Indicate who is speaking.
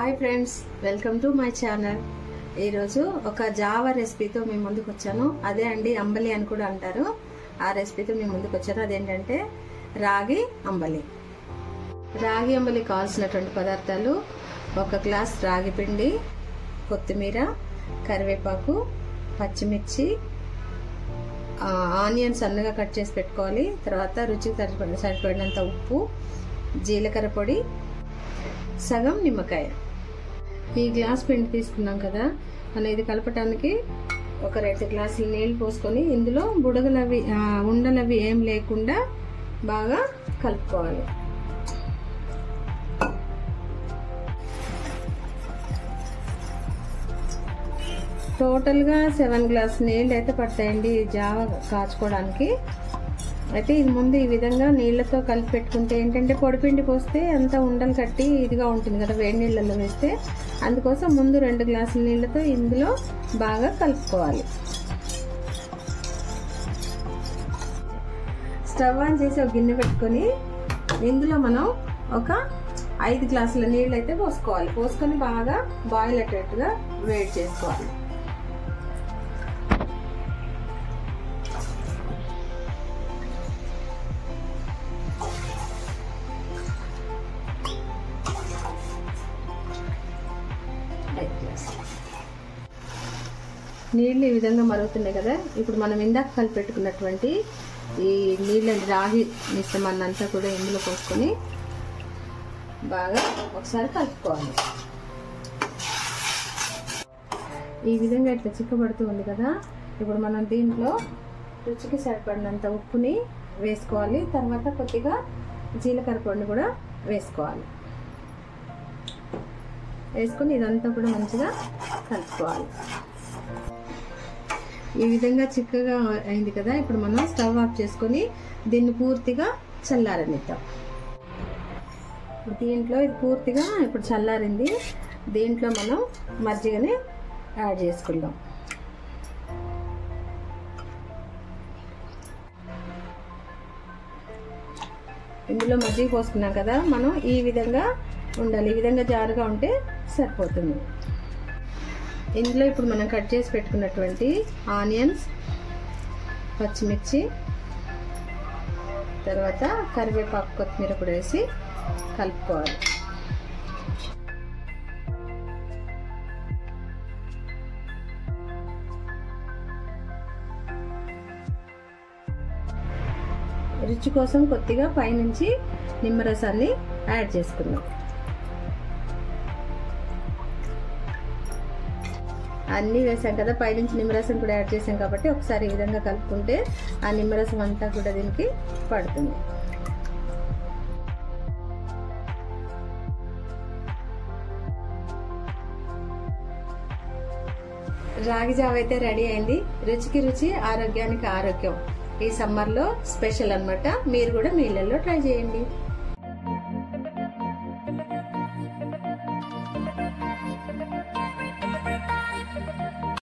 Speaker 1: Hi friends, welcome to my channel. ఈరోజు ఒక Java రెసిపీతో మీ ముందుకు వచ్చాను. అదే అండి అంబలి అని కూడా అంటారు. ఆ రెసిపీతో మీ ముందుకు వచ్చాను. అదేంటంటే రాగి అంబలి. రాగి అంబలి కావాల్సినటువంటి పదార్థాలు: 1 గ్లాస్ రాగి పిండి, కొత్తిమీర, కరివేపాకు, పచ్చిమిర్చి, ఆనియన్స్ సన్నగా కట్ చేసి పెట్టుకోవాలి. తర్వాత రుచికి సరిపడినంత ఉప్పు, జీలకర్ర పొడి, సగం నిమ్మకాయ. ఈ గ్లాస్ పిండి తీసుకున్నాం కదా, మనం ఇది కలపటానికి ఒక 2 గ్లాసులు నీళ్ళు పోసుకొని ఇందులో బుడగలవి ఉండలవి ఏం లేకుండా బాగా కలుపుకోవాలి. టోటల్గా 7 గ్లాస్ నీళ్ళు అయితే పడతాయండి జావ కాచుకోవడానికి. అయితే ఇది ముందు ఈ విధంగా నీళ్ళతో కలిపి పెట్టుకుంటే ఏంటంటే పొడిపిండి పోస్తే అంతా ఉండలు కట్టి ఇదిగా ఉంటుంది కదా వేడి నీళ్ళల్లో వేస్తే. అందుకోసం ముందు 2 గ్లాసుల నీళ్ళతో ఇందులో బాగా కలుపుకోవాలి. స్టవ్ ఆన్ చేసి ఒక గిన్నె పెట్టుకొని ఇందులో మనం ఒక 5 గ్లాసుల నీళ్ళు అయితే పోసుకోవాలి. పోసుకొని బాగా బాయిల్ అయ్యేట్టుగా వేడి చేసుకోవాలి. నీళ్ళు ఈ విధంగా మరుగుతున్నాయి కదా, ఇప్పుడు మనం ఇందాక కలిపి పెట్టుకున్నటువంటి ఈ నీళ్ళని రాగి మిశ్రమాన్ని అంతా కూడా ఇందులో పోసుకొని బాగా ఒకసారి కలుపుకోవాలి. ఈ విధంగా ఇట్లా చిక్కబడుతూ ఉంది కదా, ఇప్పుడు మనం దీంట్లో రుచికి సరిపడినంత ఉప్పుని వేసుకోవాలి. తర్వాత కొద్దిగా జీలకర్ర పొడిని కూడా వేసుకోవాలి. వేసుకొని ఇదంతా కూడా మంచిగా కలుపుకోవాలి. ఈ విధంగా చిక్కగా అయింది కదా, ఇప్పుడు మనం స్టవ్ ఆఫ్ చేసుకొని దీన్ని పూర్తిగా చల్లారనిద్దాం. దీంట్లో ఇది పూర్తిగా ఇప్పుడు చల్లారింది. దీంట్లో మనం మజ్జిగని యాడ్ చేసుకుందాం. ఇందులో మజ్జిగ పోసుకున్నాం కదా, మనం ఈ విధంగా ఉండాలి. ఈ విధంగా జారుగా ఉంటే సరిపోతుంది. ఇందులో ఇప్పుడు మనం కట్ చేసి పెట్టుకున్నటువంటి ఆనియన్స్, పచ్చిమిర్చి, తర్వాత కరివేపాకు, కొత్తిమీర కూడా వేసి కలుపుకోవాలి. రుచి కోసం కొద్దిగా పైనుంచి నిమ్మరసాన్ని యాడ్ చేసుకుందాం. అన్నీ వేసాం కదా, పైనుంచి నిమ్మరసం కూడా యాడ్ చేసాం కాబట్టి ఒకసారి ఈ విధంగా కలుపుకుంటే ఆ నిమ్మరసం అంతా కూడా దీనికి పడుతుంది. రాగి జావ అయితే రెడీ అయింది. రుచికి రుచి, ఆరోగ్యానికి ఆరోగ్యం. ఈ సమ్మర్లో స్పెషల్ అన్నమాట. మీరు కూడా మీ ఇళ్ళల్లో ట్రై చేయండి.